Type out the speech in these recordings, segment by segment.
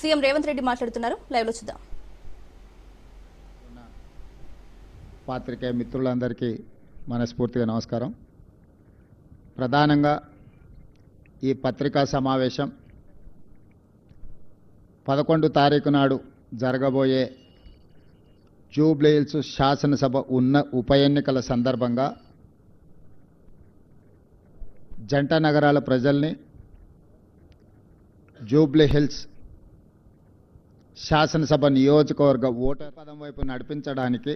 CM Revanth Reddy మాట్లాడుతున్నారు. Live లో చూద్దాం. పాత్రికేయ మిత్రులందరికీ మనస్ఫూర్తిగా నమస్కారం. ప్రధానంగా ఈ పత్రికా సమావేశం 11 తారీఖు నాడు జరగబోయే జూబ్లీ హిల్స్ శాసనసభ ఉప ఎన్నికల సందర్భంగా జంట నగరాల ప్రజల్ని జూబ్లీ హిల్స్ శాసనసభ నియోజకవర్గ ఓటర్ పదం వైపు నడిపించడానికి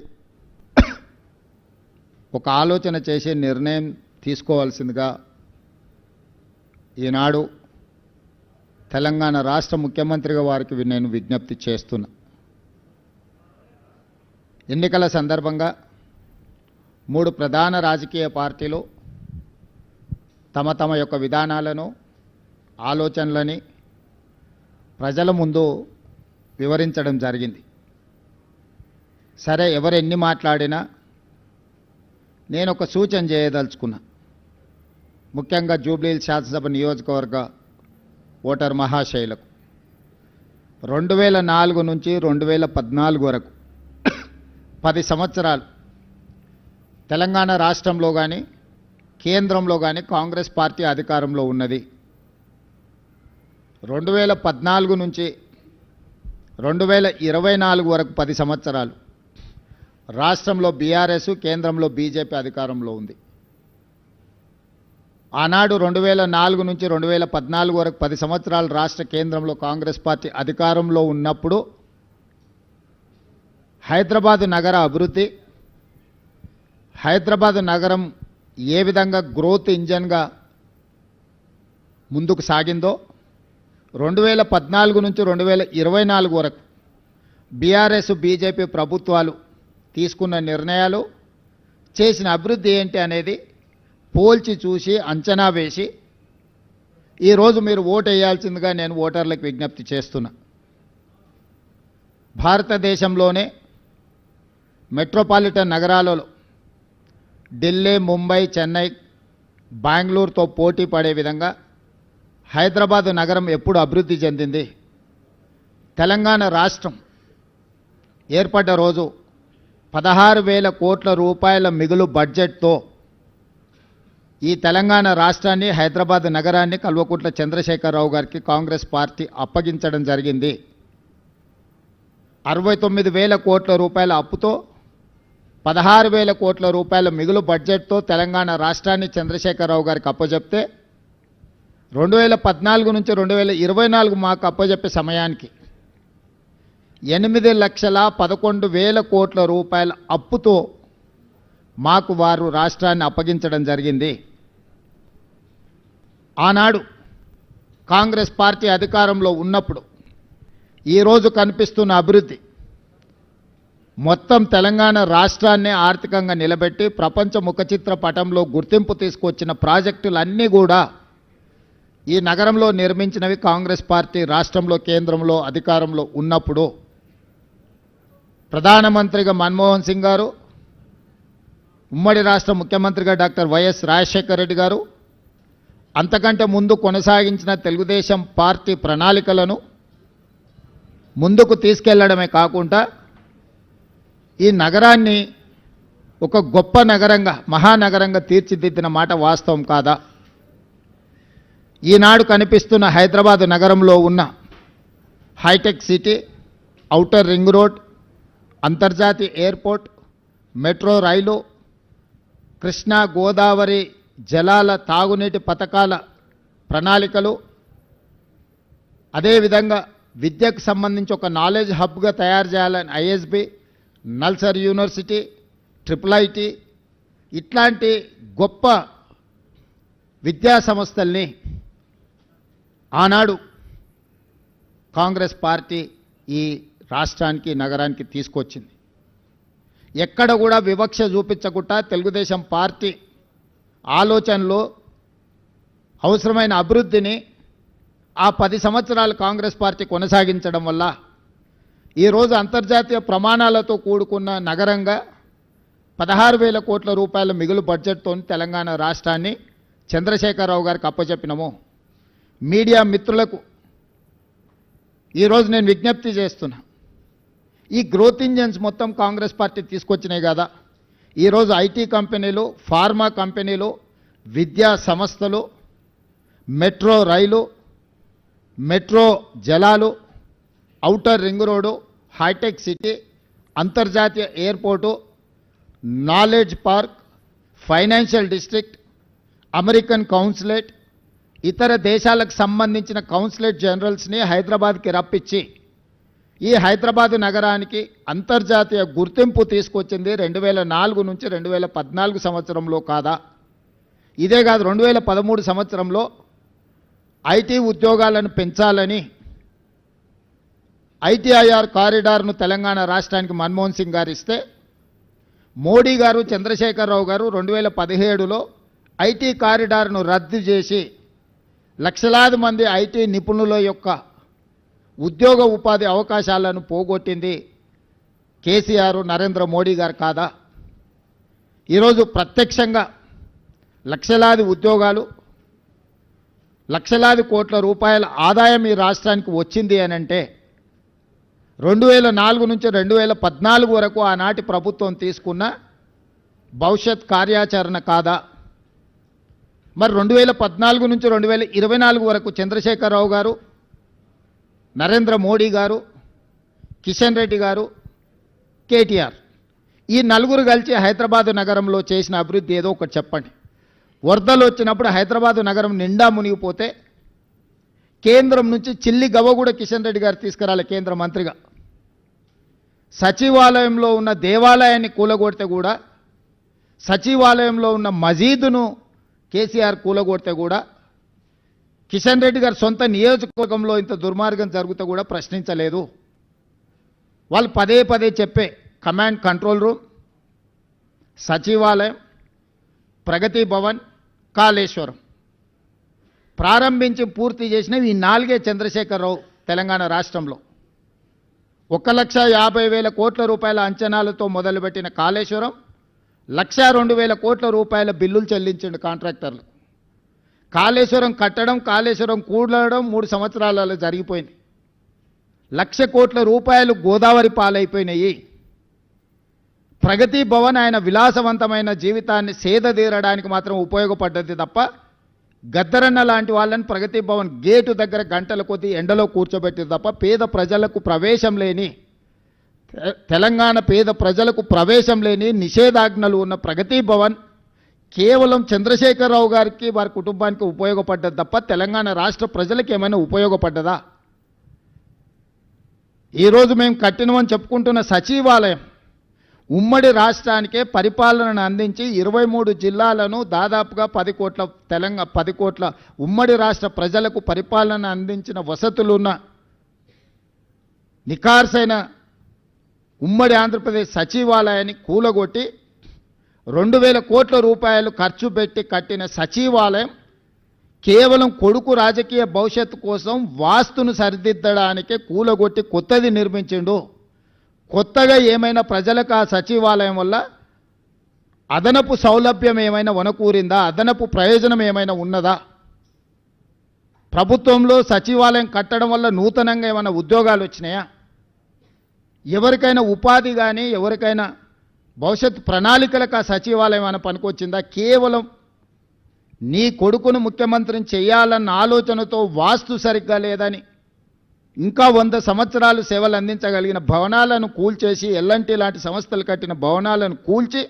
ఒక ఆలోచన చేసే నిర్ణయం తీసుకోవాల్సిందిగా ఈనాడు తెలంగాణ రాష్ట్ర ముఖ్యమంత్రిగా వారికి నేను విజ్ఞప్తి చేస్తున్నా. ఎన్నికల సందర్భంగా 3 ప్రధాన రాజకీయ పార్టీలు తమ తమ యొక్క విధానాలను, ఆలోచనలని ప్రజల ముందు వివరించడం జరిగింది. సరే, ఎవరు ఎన్ని మాట్లాడినా నేను ఒక సూచన చేయదలుచుకున్నా. ముఖ్యంగా జూబ్లీ హిల్స్ శాసనసభ నియోజకవర్గ ఓటర్ మహాశైలకు 2004 నుంచి 2014 వరకు 10 సంవత్సరాలు తెలంగాణ రాష్ట్రంలో కానీ కేంద్రంలో కానీ కాంగ్రెస్ పార్టీ అధికారంలో ఉన్నది. 2014 నుంచి 2024 వరకు 10 సంవత్సరాలు రాష్ట్రంలో బీఆర్ఎస్, కేంద్రంలో బీజేపీ అధికారంలో ఉంది. ఆనాడు 2004 నుంచి 2014 వరకు 10 సంవత్సరాలు రాష్ట్ర కేంద్రంలో కాంగ్రెస్ పార్టీ అధికారంలో ఉన్నప్పుడు హైదరాబాద్ నగర అభివృద్ధి, హైదరాబాద్ నగరం ఏ విధంగా గ్రోత్ ఇంజన్గా ముందుకు సాగిందో 2014 నుంచి 2024 వరకు బీఆర్ఎస్, బీజేపీ ప్రభుత్వాలు తీసుకున్న నిర్ణయాలు, చేసిన అభివృద్ధి ఏంటి అనేది పోల్చి చూసి అంచనా వేసి ఈరోజు మీరు ఓటు వేయాల్సిందిగా నేను ఓటర్లకు విజ్ఞప్తి చేస్తున్నా. భారతదేశంలోనే మెట్రోపాలిటన్ నగరాలలో ఢిల్లీ, ముంబై, చెన్నై, బెంగళూరుతో పోటీ పడే విధంగా హైదరాబాదు నగరం ఎప్పుడు అభివృద్ధి చెందింది? తెలంగాణ రాష్ట్రం ఏర్పడ్డ రోజు 16,000 కోట్ల రూపాయల మిగులు బడ్జెట్తో ఈ తెలంగాణ రాష్ట్రాన్ని, హైదరాబాద్ నగరాన్ని కల్వకుంట్ల చంద్రశేఖరరావు గారికి కాంగ్రెస్ పార్టీ అప్పగించడం జరిగింది. 69,000 కోట్ల రూపాయల అప్పుతో 16,000 కోట్ల రూపాయల మిగులు బడ్జెట్తో తెలంగాణ రాష్ట్రాన్ని చంద్రశేఖరరావు గారికి అప్పచెప్తే 2014 నుంచి 2024 మాకు అప్పచెప్పే సమయానికి 8,11,000 కోట్ల రూపాయల అప్పుతో మాకు వారు రాష్ట్రాన్ని అప్పగించడం జరిగింది. ఆనాడు కాంగ్రెస్ పార్టీ అధికారంలో ఉన్నప్పుడు ఈరోజు కనిపిస్తున్న అభివృద్ధి మొత్తం తెలంగాణ రాష్ట్రాన్ని ఆర్థికంగా నిలబెట్టి ప్రపంచ ముఖచిత్ర పటంలో గుర్తింపు తీసుకొచ్చిన ప్రాజెక్టులన్నీ కూడా ఈ నగరంలో నిర్మించినవి కాంగ్రెస్ పార్టీ రాష్ట్రంలో, కేంద్రంలో అధికారంలో ఉన్నప్పుడు. ప్రధానమంత్రిగా మన్మోహన్ సింగ్ గారు, ఉమ్మడి రాష్ట్ర ముఖ్యమంత్రిగా డాక్టర్ వైఎస్ రాజశేఖర రెడ్డి గారు, అంతకంటే ముందు కొనసాగించిన తెలుగుదేశం పార్టీ ప్రణాళికలను ముందుకు తీసుకెళ్లడమే కాకుండా ఈ నగరాన్ని ఒక గొప్ప నగరంగా, మహానగరంగా తీర్చిదిద్దిన మాట వాస్తవం కాదా? ఈనాడు కనిపిస్తున్న హైదరాబాద్ నగరంలో ఉన్న hitech city, outer ring road, అంతర్జాతీయ airport, metro rail, Krishna Godavari జలాల తాగునీటి పథకాల ప్రణాళికలు, అదేవిధంగా విద్యకు సంబంధించి ఒక నాలెడ్జ్ హబ్గా తయారు చేయాలని ఐఎస్బి, నల్సర్ యూనివర్సిటీ, IIIT ఇట్లాంటి గొప్ప విద్యా సంస్థల్ని ఆనాడు కాంగ్రెస్ పార్టీ ఈ రాష్ట్రానికి, నగరానికి తీసుకొచ్చింది. ఎక్కడ కూడా వివక్ష చూపించకుండా తెలుగుదేశం పార్టీ ఆలోచనలో అవసరమైన అభివృద్ధిని ఆ 10 సంవత్సరాలు కాంగ్రెస్ పార్టీ కొనసాగించడం వల్ల ఈరోజు అంతర్జాతీయ ప్రమాణాలతో కూడుకున్న నగరంగా 16,000 కోట్ల రూపాయల మిగులు బడ్జెట్తో తెలంగాణ రాష్ట్రాన్ని చంద్రశేఖరరావు గారికి అప్పచెప్పినాము. మీడియా మిత్రులకు ఈరోజు నేను విజ్ఞప్తి చేస్తున్నా, ఈ గ్రోత్ ఇంజన్స్ మొత్తం కాంగ్రెస్ పార్టీ తీసుకొచ్చినాయి కదా. ఈరోజు ఐటీ కంపెనీలు, ఫార్మా కంపెనీలు, విద్యా సంస్థలు, మెట్రో రైలు, మెట్రో జలాలు, outer ring road, hitech city, అంతర్జాతీయ airport, knowledge park, financial district, American consulate, ఇతర దేశాలకు సంబంధించిన కౌన్సిలేట్ జనరల్స్ని హైదరాబాద్కి రప్పించి ఈ హైదరాబాద్ నగరానికి అంతర్జాతీయ గుర్తింపు తీసుకొచ్చింది 2004 నుంచి 2014 సంవత్సరంలో కాదా? ఇదే కాదు, 2013 సంవత్సరంలో ఐటీ ఉద్యోగాలను పెంచాలని ఐటీఐఆర్ కారిడార్ను తెలంగాణ రాష్ట్రానికి మన్మోహన్ సింగ్ గారు ఇస్తే, మోడీ గారు, చంద్రశేఖరరావు గారు 2017లో ఐటీ కారిడార్ను రద్దు చేసి లక్షలాది మంది ఐటీ నిపుణుల యొక్క ఉద్యోగ ఉపాధి అవకాశాలను పోగొట్టింది కేసీఆర్, నరేంద్ర మోడీ గారు కాదా? ఈరోజు ప్రత్యక్షంగా లక్షలాది ఉద్యోగాలు, లక్షలాది కోట్ల రూపాయల ఆదాయం ఈ రాష్ట్రానికి వచ్చింది అని అంటే 2004 నుంచి 2014 వరకు ఆనాటి ప్రభుత్వం తీసుకున్న భవిష్యత్ కార్యాచరణ కాదా? మరి 2014 నుంచి 2024 వరకు చంద్రశేఖరరావు గారు, నరేంద్ర మోడీ గారు, కిషన్ రెడ్డి గారు, కేటీఆర్, ఈ నలుగురు కలిసి హైదరాబాదు నగరంలో చేసిన అభివృద్ధి ఏదో ఒకటి చెప్పండి. వరదలు వచ్చినప్పుడు హైదరాబాదు నగరం నిండా మునిగిపోతే కేంద్రం నుంచి చిల్లి గవ్వ కూడా కిషన్ రెడ్డి గారు తీసుకురాలి కేంద్ర మంత్రిగా. సచివాలయంలో ఉన్న దేవాలయాన్ని కూలగొడితే కూడా, సచివాలయంలో ఉన్న మజీదును కేసీఆర్ కూలగొడితే కూడా, కిషన్ రెడ్డి గారు సొంత నియోజకవర్గంలో ఇంత దుర్మార్గం జరుగుతూ కూడా ప్రశ్నించలేదు. వాళ్ళు పదే పదే చెప్పే కమాండ్ కంట్రోల్ రూమ్, సచివాలయం, ప్రగతి భవన్, కాళేశ్వరం ప్రారంభించి పూర్తి చేసినవి ఈ 4 చంద్రశేఖరరావు తెలంగాణ రాష్ట్రంలో. 1,50,000 కోట్ల రూపాయల అంచనాలతో మొదలుపెట్టిన కాళేశ్వరం 1,02,000 కోట్ల రూపాయల బిల్లులు చెల్లించిండు కాంట్రాక్టర్లు. కాళేశ్వరం కట్టడం, కాళేశ్వరం కూడడం 3 సంవత్సరాలలో జరిగిపోయింది. 1,00,000 కోట్ల రూపాయలు గోదావరి పాలైపోయినాయి. ప్రగతి భవన్ ఆయన విలాసవంతమైన జీవితాన్ని సేదతీరడానికి మాత్రం ఉపయోగపడ్డది తప్ప, గద్దరన్న లాంటి వాళ్ళని ప్రగతి భవన్ గేటు దగ్గర గంటల కొద్దీ ఎండలో కూర్చోబెట్టింది తప్ప, పేద ప్రజలకు ప్రవేశం లేని, తెలంగాణ పేద ప్రజలకు ప్రవేశం లేని నిషేధాజ్ఞలు ఉన్న ప్రగతి భవన్ కేవలం చంద్రశేఖరరావు గారికి, వారి కుటుంబానికి ఉపయోగపడ్డది తప్ప తెలంగాణ రాష్ట్ర ప్రజలకు ఏమైనా ఉపయోగపడ్డదా? ఈరోజు మేము కట్టినమని చెప్పుకుంటున్న సచివాలయం ఉమ్మడి రాష్ట్రానికే పరిపాలనను అందించి 23 జిల్లాలను దాదాపుగా 10 కోట్ల ఉమ్మడి రాష్ట్ర ప్రజలకు పరిపాలన అందించిన వసతులున్న నిఖార్సైన ఉమ్మడి ఆంధ్రప్రదేశ్ సచివాలయాన్ని కూలగొట్టి 2,000 కోట్ల రూపాయలు ఖర్చు పెట్టి కట్టిన సచివాలయం కేవలం కొడుకు రాజకీయ భవిష్యత్తు కోసం వాస్తును సరిదిద్దడానికే కూలగొట్టి కొత్తది నిర్మించిండు. కొత్తగా ఏమైనా ప్రజలకు ఆ సచివాలయం వల్ల అదనపు సౌలభ్యం ఏమైనా వనకూరిందా? అదనపు ప్రయోజనం ఏమైనా ఉన్నదా? ప్రభుత్వంలో సచివాలయం కట్టడం వల్ల నూతనంగా ఏమైనా ఉద్యోగాలు వచ్చినాయా? ఎవరికైనా ఉపాధి కానీ, ఎవరికైనా భవిష్యత్ ప్రణాళికలకు ఆ సచివాలయం ఏమైనా పనికొచ్చిందా? కేవలం నీ కొడుకును ముఖ్యమంత్రిని చేయాలన్న ఆలోచనతో వాస్తు సరిగ్గా లేదని ఇంకా 100 సంవత్సరాలు సేవలు అందించగలిగిన భవనాలను కూల్చేసి, ఎల్ఎన్టీ లాంటి సంస్థలు కట్టిన భవనాలను కూల్చి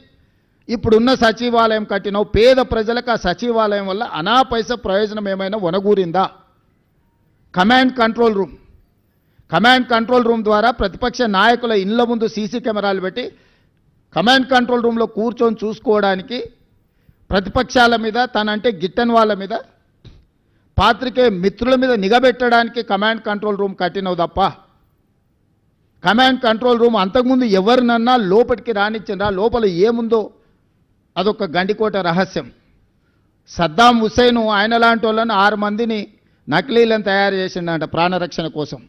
ఇప్పుడున్న సచివాలయం కట్టిన పేద ప్రజలకు ఆ సచివాలయం వల్ల అనాపైస ప్రయోజనం ఏమైనా వనగూరిందా? కమాండ్ కంట్రోల్ రూమ్ ద్వారా ప్రతిపక్ష నాయకుల ఇళ్ల ముందు సీసీ కెమెరాలు పెట్టి కమాండ్ కంట్రోల్ రూమ్లో కూర్చొని చూసుకోవడానికి, ప్రతిపక్షాల మీద, తనంటే గిట్టని వాళ్ళ మీద, పాత్రికేయ మిత్రుల మీద నిఘబెట్టడానికి కమాండ్ కంట్రోల్ రూమ్ కట్టినవు తప్ప, కమాండ్ కంట్రోల్ రూమ్ అంతకుముందు ఎవరినన్నా లోపలికి రానిచ్చిండ్రా? లోపల ఏముందో అదొక గండికోట రహస్యం. సద్దాం హుస్సేన్ ఆయన లాంటి వాళ్ళని 6 మందిని నకిలీలను తయారు చేసిండంట ప్రాణరక్షణ కోసం.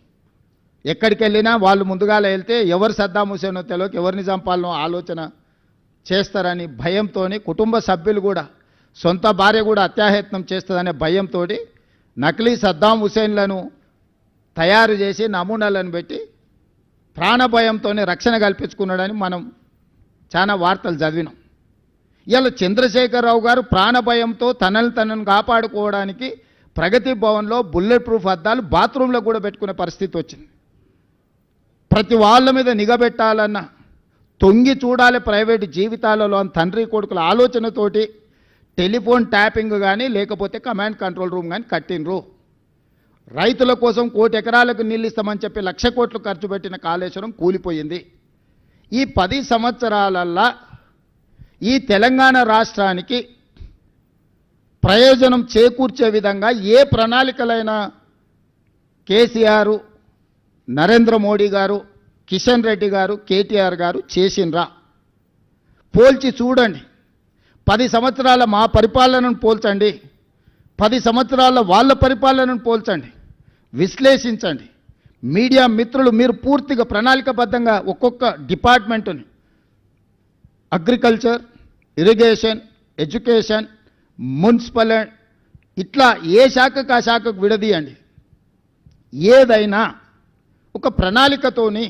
ఎక్కడికి వెళ్ళినా వాళ్ళు ముందుగాల వెళ్తే ఎవరు సద్దాం హుస్సేనో తెలియక ఎవరిని చంపాలనో ఆలోచన చేస్తారని భయంతో, కుటుంబ సభ్యులు కూడా, సొంత భార్య కూడా అత్యాయత్నం చేస్తుందనే భయంతో నకిలీ సద్దాం హుస్సేన్లను తయారు చేసి నమూనాలను పెట్టి ప్రాణభయంతోనే రక్షణ కల్పించుకున్నాడని మనం చాలా వార్తలు చదివినాం. ఇలా చంద్రశేఖరరావు గారు ప్రాణభయంతో తనను కాపాడుకోవడానికి ప్రగతి భవన్లో బుల్లెట్ ప్రూఫ్ అద్దాలు బాత్రూంలో కూడా పెట్టుకునే పరిస్థితి వచ్చింది. ప్రతి వాళ్ళ మీద నిఘబెట్టాలన్న, తొంగి చూడాలి ప్రైవేటు జీవితాలలో అని తండ్రి కొడుకుల ఆలోచనతోటి టెలిఫోన్ ట్యాపింగ్ కానీ లేకపోతే కమాండ్ కంట్రోల్ రూమ్ కానీ కట్టినరు. రైతుల కోసం 1 కోటి ఎకరాలకు నీళ్ళు ఇస్తామని చెప్పి 1,00,000 కోట్లు ఖర్చు పెట్టిన కాళేశ్వరం కూలిపోయింది. ఈ 10 సంవత్సరాలల్లా ఈ తెలంగాణ రాష్ట్రానికి ప్రయోజనం చేకూర్చే విధంగా ఏ ప్రణాళికలైనా కేసీఆర్, నరేంద్ర మోడీ గారు, కిషన్ రెడ్డి గారు, కేటీఆర్ గారు చేసిండ్రా? పోల్చి చూడండి. 10 సంవత్సరాల మా పరిపాలనను పోల్చండి, 10 సంవత్సరాల వాళ్ళ పరిపాలనను పోల్చండి, విశ్లేషించండి. మీడియా మిత్రులు మీరు పూర్తిగా ప్రణాళికబద్ధంగా ఒక్కొక్క డిపార్ట్మెంటుని, అగ్రికల్చర్, ఇరిగేషన్, ఎడ్యుకేషన్, మున్సిపల్, ఇట్లా ఏ శాఖకు ఆ శాఖకు విడదీయండి. ఏదైనా ఒక ప్రణాళికతోని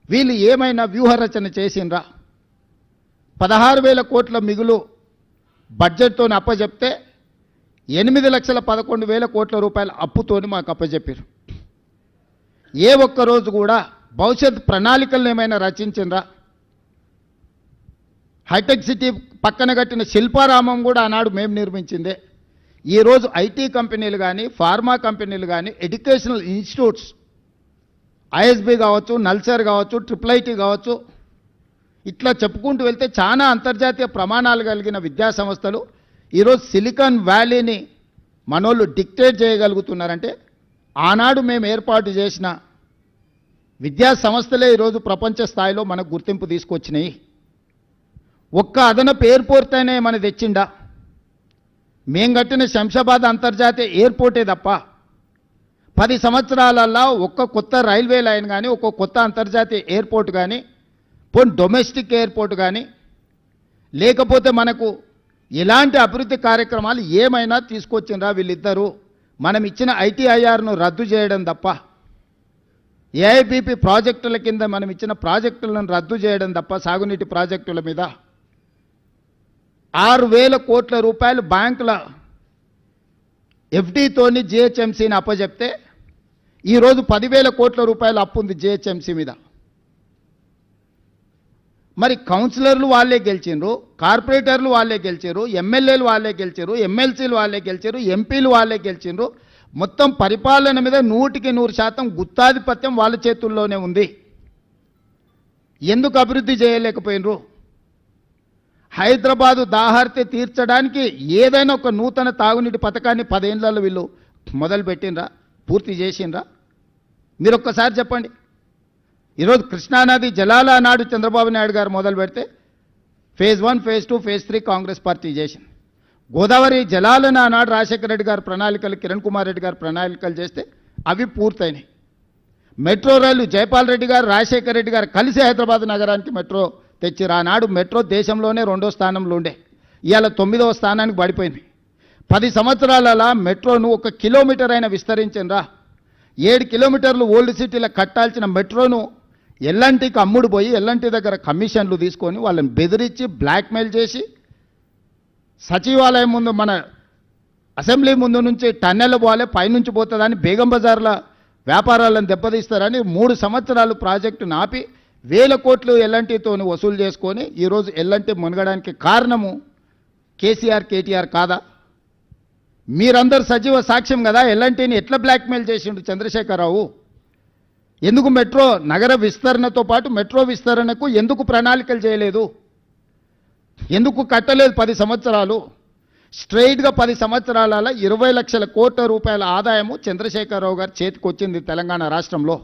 వీళ్ళు ఏమైనా వ్యూహరచన చేసిండ్రా? 16,000 కోట్ల మిగులు బడ్జెట్తో అప్పచెప్తే 8,11,000 కోట్ల రూపాయల అప్పుతోని మాకు అప్పచెప్పారు. ఏ ఒక్కరోజు కూడా భవిష్యత్ ప్రణాళికలను ఏమైనా రచించిండ్రా? హైటెక్ సిటీ పక్కన కట్టిన శిల్పారామం కూడా ఆనాడు మేము నిర్మించిందే. ఈరోజు ఐటీ కంపెనీలు కానీ, ఫార్మా కంపెనీలు కానీ, ఎడ్యుకేషనల్ ఇన్స్టిట్యూట్స్, ఐఎస్బి కావచ్చు, నల్సర్ కావచ్చు, IIIT కావచ్చు, ఇట్లా చెప్పుకుంటూ వెళ్తే చాలా అంతర్జాతీయ ప్రమాణాలు కలిగిన విద్యా సంస్థలు ఈరోజు సిలికాన్ వ్యాలీని మనోళ్ళు డిక్టేట్ చేయగలుగుతున్నారంటే ఆనాడు మేము ఏర్పాటు చేసిన విద్యా సంస్థలే ఈరోజు ప్రపంచ స్థాయిలో మనకు గుర్తింపు తీసుకొచ్చినాయి. ఒక్క అదనపు ఎయిర్పోర్ట్ అయినా మన తెచ్చిండా? మేం కట్టిన శంషాబాద్ అంతర్జాతీయ ఎయిర్పోర్టే తప్ప 10 సంవత్సరాలల్లో ఒక్క కొత్త రైల్వే లైన్ కానీ, ఒక్క కొత్త అంతర్జాతీయ ఎయిర్పోర్ట్ కానీ, పోనీ డొమెస్టిక్ ఎయిర్పోర్ట్ కానీ, లేకపోతే మనకు ఇలాంటి అభివృద్ధి కార్యక్రమాలు ఏమైనా తీసుకొచ్చిండ్రా వీళ్ళిద్దరూ? మనం ఇచ్చిన ITIRను రద్దు చేయడం తప్ప, AIBP ప్రాజెక్టుల కింద మనం ఇచ్చిన ప్రాజెక్టులను రద్దు చేయడం తప్ప, సాగునీటి ప్రాజెక్టుల మీద 6,000 కోట్ల రూపాయలు బ్యాంకుల FDతోని GHMCని అప్పచెప్తే ఈరోజు 10,000 కోట్ల రూపాయలు అప్పు ఉంది GHMC మీద. మరి కౌన్సిలర్లు వాళ్ళే గెలిచిండ్రు, కార్పొరేటర్లు వాళ్ళే గెలిచారు, ఎమ్మెల్యేలు వాళ్ళే గెలిచారు, ఎమ్మెల్సీలు వాళ్ళే గెలిచారు, ఎంపీలు వాళ్ళే గెలిచిండ్రు. మొత్తం పరిపాలన మీద 100% గుత్తాధిపత్యం వాళ్ళ చేతుల్లోనే ఉంది. ఎందుకు అభివృద్ధి చేయలేకపోయినరు? హైదరాబాదు దాహార్తి తీర్చడానికి ఏదైనా ఒక నూతన తాగునీటి పథకాన్ని 10 ఏళ్లలో వీళ్ళు మొదలుపెట్టినరా? పూర్తి చేసిండ్రా? మీరు ఒక్కసారి చెప్పండి. ఈరోజు కృష్ణానది జలాల నాడు చంద్రబాబు నాయుడు గారు మొదలు పెడితే phase 1, phase 2, phase 3 Congress party చేసింది. గోదావరి జలాలను ఆనాడు రాజశేఖర రెడ్డి గారు ప్రణాళికలు, కిరణ్ కుమార్ రెడ్డి గారు ప్రణాళికలు చేస్తే అవి పూర్తయినాయి. మెట్రో రైలు జైపాల్ రెడ్డి గారు, రాజశేఖర రెడ్డి గారు కలిసి హైదరాబాద్ నగరానికి మెట్రో తెచ్చిరు. ఆనాడు మెట్రో దేశంలోనే 2వ స్థానంలో ఉండే, ఇవాళ 9వ స్థానానికి పడిపోయింది. 10 సంవత్సరాలలో మెట్రోను 1 కిలోమీటర్ అయినా విస్తరించిండ్రా? 7 కిలోమీటర్లు ఓల్డ్ సిటీలో కట్టాల్సిన మెట్రోను ఎల్ఎన్టీకి అమ్ముడు పోయి ఎల్ఎన్టీ దగ్గర కమిషన్లు తీసుకొని వాళ్ళని బెదిరించి బ్లాక్మెయిల్ చేసి సచివాలయం ముందు, మన అసెంబ్లీ ముందు నుంచి టన్నెల్ పోవాలి, పైనుంచి పోతుందని బేగం బజార్ల వ్యాపారాలను దెబ్బతీస్తారని 3 సంవత్సరాలు ప్రాజెక్టును ఆపి 1,000 కోట్లు ఎల్ఎన్టీతో వసూలు చేసుకొని ఈరోజు ఎల్ఎన్టీ మునగడానికి కారణము కేసీఆర్, కేటీఆర్ కాదా? మీరందరూ సజీవ సాక్ష్యం కదా. ఎల్ఎన్టీని ఎట్లా బ్లాక్మెయిల్ చేసిండు చంద్రశేఖరరావు? ఎందుకు మెట్రో నగర విస్తరణతో పాటు మెట్రో విస్తరణకు ఎందుకు ప్రణాళికలు చేయలేదు? ఎందుకు కట్టలేదు? 10 సంవత్సరాలు స్ట్రైట్గా 10 సంవత్సరాల 20 లక్షల కోట్ల రూపాయల ఆదాయము చంద్రశేఖరరావు గారి చేతికి వచ్చింది తెలంగాణ రాష్ట్రంలో.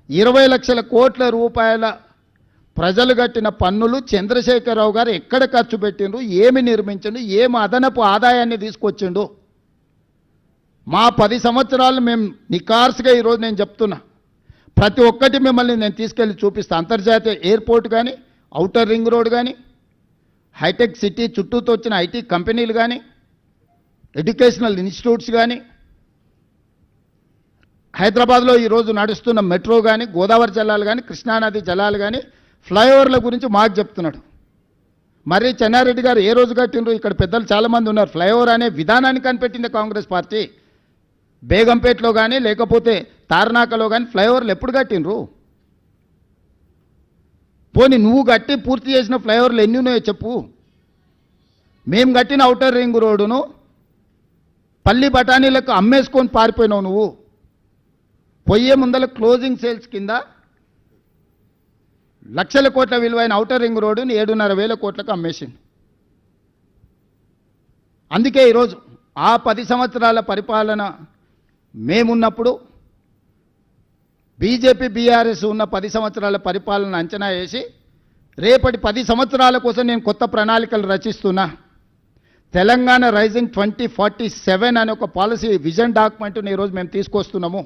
20 లక్షల కోట్ల రూపాయల ప్రజలు కట్టిన పన్నులు చంద్రశేఖరరావు గారు ఎక్కడ ఖర్చు పెట్టిండు, ఏమి నిర్మించిండు, ఏమి అదనపు ఆదాయాన్ని తీసుకొచ్చిండు? మా 10 సంవత్సరాలు మేము నికార్సుగా ఈరోజు నేను చెప్తున్నా, ప్రతి ఒక్కటి మిమ్మల్ని నేను తీసుకెళ్ళి చూపిస్తా. అంతర్జాతీయ ఎయిర్పోర్ట్ కానీ, ఔటర్ రింగ్ రోడ్ కానీ, హైటెక్ సిటీ చుట్టూతో వచ్చిన ఐటీ కంపెనీలు కానీ, ఎడ్యుకేషనల్ ఇన్స్టిట్యూట్స్ కానీ, హైదరాబాద్లో ఈరోజు నడుస్తున్న మెట్రో కానీ, గోదావరి జలాలు కానీ, కృష్ణానది జలాలు కానీ, ఫ్లైఓవర్ల గురించి మాకు చెప్తున్నాడు. మరి చెన్నారెడ్డి గారు ఏ రోజు కట్టిండ్రు? ఇక్కడ పెద్దలు చాలామంది ఉన్నారు. ఫ్లైఓవర్ అనే విధానాన్ని కనిపెట్టింది కాంగ్రెస్ పార్టీ. బేగంపేటలో కానీ లేకపోతే తార్నాకలో కానీ ఫ్లైఓవర్లు ఎప్పుడు కట్టిండ్రు? పోనీ నువ్వు కట్టి పూర్తి చేసిన ఫ్లైఓవర్లు ఎన్ని ఉన్నాయో చెప్పు. మేము కట్టిన ఔటర్ రింగ్ రోడ్డును పల్లి బఠానీలకు అమ్మేసుకొని పారిపోయినావు నువ్వు. పొయ్యే ముందల క్లోజింగ్ సేల్స్ కింద లక్షల కోట్ల విలువైన ఔటర్ రింగ్ రోడ్డుని 7,500 కోట్లకు అమ్మేసింది. అందుకే ఈరోజు ఆ 10 సంవత్సరాల పరిపాలన మేమున్నప్పుడు బీజేపీ బీఆర్ఎస్ ఉన్న 10 సంవత్సరాల పరిపాలన అంచనా వేసి రేపటి 10 సంవత్సరాల కోసం నేను కొత్త ప్రణాళికలు రచిస్తున్నా. తెలంగాణ రైజింగ్ 2047 అనే ఒక పాలసీ విజన్ డాక్యుమెంట్ని ఈరోజు మేము తీసుకొస్తున్నాము.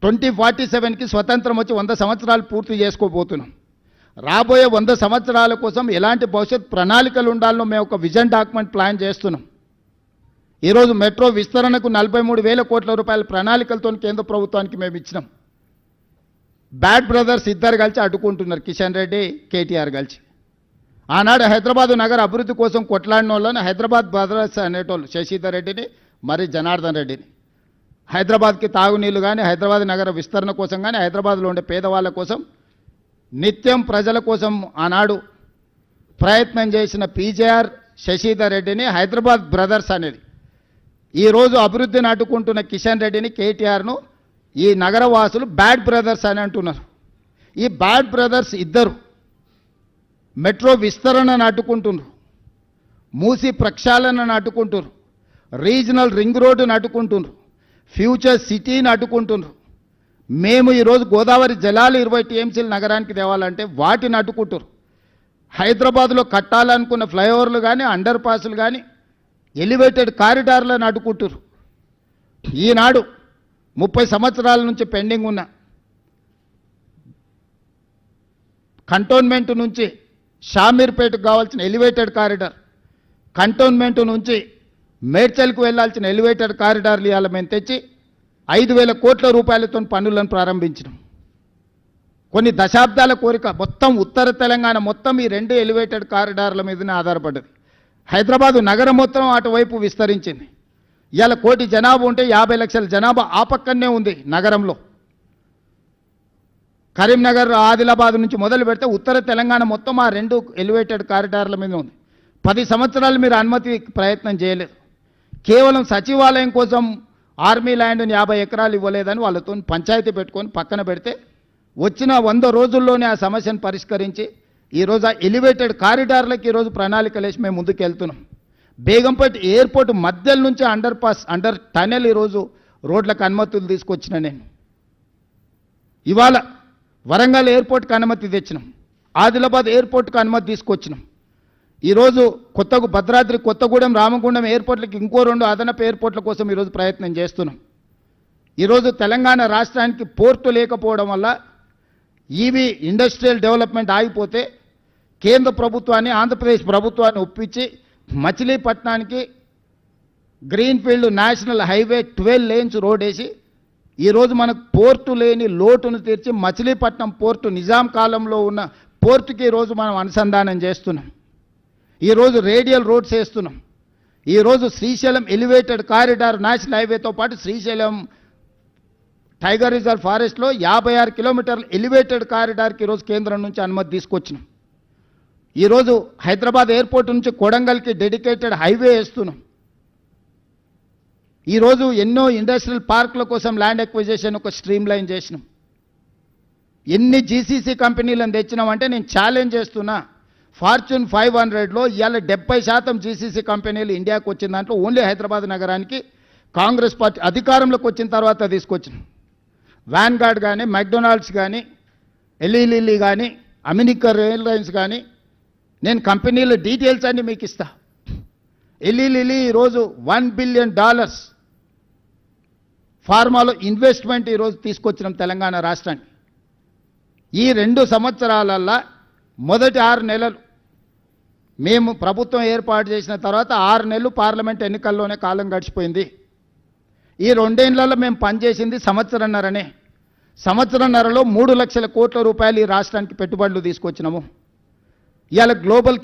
2047కి స్వతంత్రం వచ్చి 100 సంవత్సరాలు పూర్తి చేసుకోబోతున్నాం. రాబోయే 100 సంవత్సరాల కోసం ఎలాంటి భవిష్యత్ ప్రణాళికలు ఉండాలో మేము ఒక విజన్ డాక్యుమెంట్ ప్లాన్ చేస్తున్నాం. ఈరోజు మెట్రో విస్తరణకు 43,000 కోట్ల రూపాయల ప్రణాళికలతో కేంద్ర ప్రభుత్వానికి మేము ఇచ్చినాం. బ్యాడ్ బ్రదర్స్ ఇద్దరు కలిసి అడ్డుకుంటున్నారు, కిషన్ రెడ్డి, కేటీఆర్ కలిసి. ఆనాడు హైదరాబాద్ నగర అభివృద్ధి కోసం కొట్లాడిన వాళ్ళని హైదరాబాద్ బ్రదర్స్ అనేటోళ్ళు శశిధర్ రెడ్డిని, మరి జనార్దన్ రెడ్డిని. హైదరాబాద్కి తాగునీళ్ళు కానీ, హైదరాబాద్ నగర విస్తరణ కోసం కానీ, హైదరాబాద్లో ఉండే పేదవాళ్ళ కోసం, నిత్యం ప్రజల కోసం ఆనాడు ప్రయత్నం చేసిన పీజేఆర్, శశిధర్ రెడ్డిని హైదరాబాద్ బ్రదర్స్ అనేది. ఈరోజు అభివృద్ధిని అడ్డుకుంటున్న కిషన్ రెడ్డిని, కేటీఆర్ను ఈ నగరవాసులు బ్యాడ్ బ్రదర్స్ అని అంటున్నారు. ఈ బ్యాడ్ బ్రదర్స్ ఇద్దరు మెట్రో విస్తరణను అడ్డుకుంటున్నారు, మూసి ప్రక్షాళనను అడ్డుకుంటున్నారు, రీజనల్ రింగ్ రోడ్డును అడ్డుకుంటున్నారు, ఫ్యూచర్ సిటీని అడ్డుకుంటున్నారు. మేము ఈరోజు గోదావరి జలాలు 20 టీఎంసీలు నగరానికి తేవాలంటే వాటిని అడ్డుకుంటారు. హైదరాబాద్లో కట్టాలనుకున్న ఫ్లైఓవర్లు కానీ, అండర్ పాస్లు కానీ, ఎలివేటెడ్ కారిడార్లను అడ్డుకుంటారు. ఈనాడు 30 సంవత్సరాల నుంచి పెండింగ్ ఉన్న కంటోన్మెంట్ నుంచి షామీర్పేటకు కావాల్సిన ఎలివేటెడ్ కారిడార్, కంటోన్మెంట్ నుంచి మేడ్చల్కు వెళ్లాల్సిన ఎలివేటెడ్ కారిడార్లు ఇవాళ మేము తెచ్చి 5,000 కోట్ల రూపాయలతో పనులను ప్రారంభించినాం. కొన్ని దశాబ్దాల కోరిక. మొత్తం ఉత్తర తెలంగాణ మొత్తం ఈ 2 ఎలివేటెడ్ కారిడార్ల మీదనే ఆధారపడ్డది. హైదరాబాదు నగరం మొత్తం అటువైపు విస్తరించింది. ఇవాళ 1 కోటి జనాభా ఉంటే 50 లక్షల జనాభా ఆ పక్కనే ఉంది నగరంలో. కరీంనగర్, ఆదిలాబాద్ నుంచి మొదలు పెడితే ఉత్తర తెలంగాణ మొత్తం ఆ 2 ఎలివేటెడ్ కారిడార్ల మీద ఉంది. 10 సంవత్సరాలు మీరు అనుమతి ప్రయత్నం చేయలేదు. కేవలం సచివాలయం కోసం ఆర్మీ ల్యాండ్ని 50 ఎకరాలు ఇవ్వలేదని వాళ్ళతో పంచాయతీ పెట్టుకొని పక్కన పెడితే వచ్చిన 100 రోజుల్లోనే ఆ సమస్యను పరిష్కరించి ఈరోజు ఆ ఎలివేటెడ్ కారిడార్లకు ఈరోజు ప్రణాళికలు వేసి మేము ముందుకు వెళ్తున్నాం. బేగంపేట ఎయిర్పోర్ట్ మధ్యలో నుంచి అండర్ పాస్, అండర్ టనెల్ ఈరోజు రోడ్లకు అనుమతులు తీసుకొచ్చిన నేను. ఇవాళ వరంగల్ ఎయిర్పోర్ట్కి అనుమతి తెచ్చినాం, ఆదిలాబాద్ ఎయిర్పోర్ట్కి అనుమతి తీసుకొచ్చినాం. ఈరోజు భద్రాద్రి, కొత్తగూడెం, రామగుండం ఎయిర్పోర్ట్లకి ఇంకో 2 అదనపు ఎయిర్పోర్ట్ల కోసం ఈరోజు ప్రయత్నం చేస్తున్నాం. ఈరోజు తెలంగాణ రాష్ట్రానికి పోర్టు లేకపోవడం వల్ల ఈవీ ఇండస్ట్రియల్ డెవలప్మెంట్ ఆగిపోతే కేంద్ర ప్రభుత్వాన్ని, ఆంధ్రప్రదేశ్ ప్రభుత్వాన్ని ఒప్పించి మచిలీపట్నానికి greenfield national highway 12 lanes road వేసి ఈరోజు మనకు పోర్టు లేని లోటును తీర్చి మచిలీపట్నం పోర్టు నిజాం కాలంలో ఉన్న పోర్టుకి ఈరోజు మనం అనుసంధానం చేస్తున్నాం. ఈరోజు రేడియల్ రోడ్స్ వేస్తున్నాం. ఈరోజు శ్రీశైలం ఎలివేటెడ్ కారిడార్ నేషనల్ హైవేతో పాటు శ్రీశైలం టైగర్ రిజర్వ్ ఫారెస్ట్లో 56 కిలోమీటర్ల ఎలివేటెడ్ కారిడార్కి ఈరోజు కేంద్రం నుంచి అనుమతి తీసుకొచ్చినాం. ఈరోజు హైదరాబాద్ ఎయిర్పోర్ట్ నుంచి కొడంగల్కి డెడికేటెడ్ హైవే వేస్తున్నాం. ఈరోజు ఎన్నో ఇండస్ట్రియల్ పార్కుల కోసం ల్యాండ్ ఎక్విజిషన్ ఒక స్ట్రీమ్ లైన్ చేసినాం. ఎన్ని జీసీసీ కంపెనీలను తెచ్చినామంటే నేను ఛాలెంజ్ చేస్తున్నా, ఫార్చ్యూన్ 500లో ఇవాళ 70% జీసీసీ కంపెనీలు ఇండియాకు వచ్చిన దాంట్లో ఓన్లీ హైదరాబాద్ నగరానికి కాంగ్రెస్ పార్టీ అధికారంలోకి వచ్చిన తర్వాత తీసుకొచ్చినాం. వ్యాన్గార్డ్ కానీ, మెక్డొనాల్డ్స్ కానీ, ఎల్ఈలిల్లీ కానీ, అమెరికన్ ఎయిర్లైన్స్ కానీ, నేను కంపెనీల డీటెయిల్స్ అన్నీ మీకు ఇస్తా. ఎల్ఈలిల్లీ ఈరోజు $1 బిలియన్ ఫార్మాలో ఇన్వెస్ట్మెంట్ ఈరోజు తీసుకొచ్చినాం తెలంగాణ రాష్ట్రానికి. ఈ 2 సంవత్సరాలల్లో మొదటి 6 నెలలు మేము ప్రభుత్వం ఏర్పాటు చేసిన తర్వాత 6 నెలలు పార్లమెంట్ ఎన్నికల్లోనే కాలం గడిచిపోయింది. ఈ 2 ఏళ్లలో మేము పనిచేసింది సంవత్సరన్నరనే. సంవత్సరన్నరలో 3 లక్షల కోట్ల రూపాయలు ఈ రాష్ట్రానికి పెట్టుబడులు తీసుకొచ్చినాము. ఇవాళ గ్లోబల్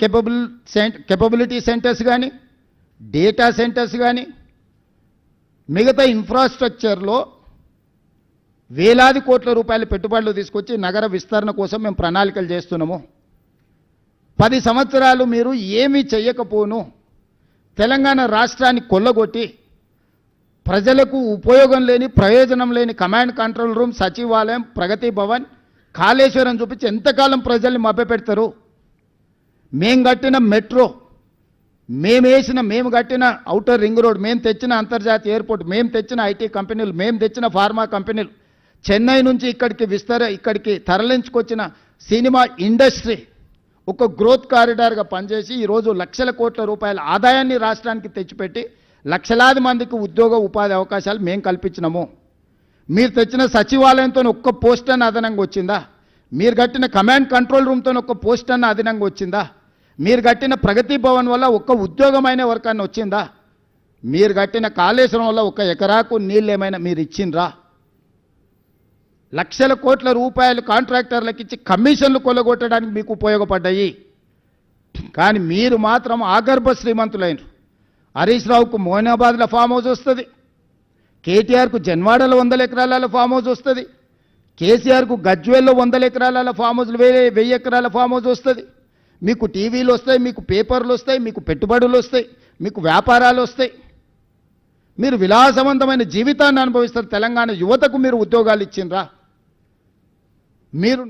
కెపబిలిటీ సెంటర్స్ కానీ, డేటా సెంటర్స్ కానీ, మిగతా ఇన్ఫ్రాస్ట్రక్చర్లో వేలాది కోట్ల రూపాయల పెట్టుబడులు తీసుకొచ్చి నగర విస్తరణ కోసం మేము ప్రణాళికలు చేస్తున్నాము. 10 సంవత్సరాలు మీరు ఏమీ చెయ్యకపోను తెలంగాణ రాష్ట్రాన్ని కొల్లగొట్టి ప్రజలకు ఉపయోగం లేని, ప్రయోజనం లేని కమాండ్ కంట్రోల్ రూమ్, సచివాలయం, ప్రగతి భవన్, కాళేశ్వరం చూపించి ఎంతకాలం ప్రజల్ని మభ్యపెడతారు? మేము కట్టిన మెట్రో, మేము కట్టిన ఔటర్ రింగ్ రోడ్, మేము తెచ్చిన అంతర్జాతీయ ఎయిర్పోర్ట్, మేము తెచ్చిన ఐటీ కంపెనీలు, మేము తెచ్చిన ఫార్మా కంపెనీలు, చెన్నై నుంచి ఇక్కడికి తరలించుకొచ్చిన సినిమా ఇండస్ట్రీ ఒక గ్రోత్ కారిడార్గా పనిచేసి ఈరోజు లక్షల కోట్ల రూపాయల ఆదాయాన్ని రాష్ట్రానికి తెచ్చిపెట్టి లక్షలాది మందికి ఉద్యోగ ఉపాధి అవకాశాలు మేము కల్పించినాము. మీరు తెచ్చిన సచివాలయంతో ఒక్క పోస్ట్ అన్న అదనంగా వచ్చిందా? మీరు కట్టిన కమాండ్ కంట్రోల్ రూమ్తో ఒక్క పోస్ట్ అన్న అదనంగా వచ్చిందా? మీరు కట్టిన ప్రగతి భవన్ వల్ల ఒక్క ఉద్యోగమైన వర్కాన్ని వచ్చిందా? మీరు కట్టిన కాళేశ్వరం వల్ల 1 ఎకరాకు నీళ్ళు ఏమైనా మీరు ఇచ్చిండ్రా? లక్షల కోట్ల రూపాయలు కాంట్రాక్టర్లకు ఇచ్చి కమిషన్లు కొల్లగొట్టడానికి మీకు ఉపయోగపడ్డాయి. కానీ మీరు మాత్రం ఆగర్భ శ్రీమంతులైనరు. హరీష్ రావుకు మోయినాబాద్లో ఫామ్ హౌస్ వస్తుంది, కేటీఆర్కు జన్వాడలో 100 ఎకరాల ఫామ్ హౌస్ వస్తుంది, కేసీఆర్కు గజ్వేల్లో 100 ఎకరాల ఫామ్ హౌస్లు, 1000 ఎకరాల ఫామ్ హౌస్ వస్తుంది. మీకు టీవీలు వస్తాయి, మీకు పేపర్లు వస్తాయి, మీకు పెట్టుబడులు వస్తాయి, మీకు వ్యాపారాలు వస్తాయి. మీరు విలాసవంతమైన జీవితాన్ని అనుభవిస్తారు. తెలంగాణ యువతకు మీరు ఉద్యోగాలు ఇచ్చిండ్రా? మీరు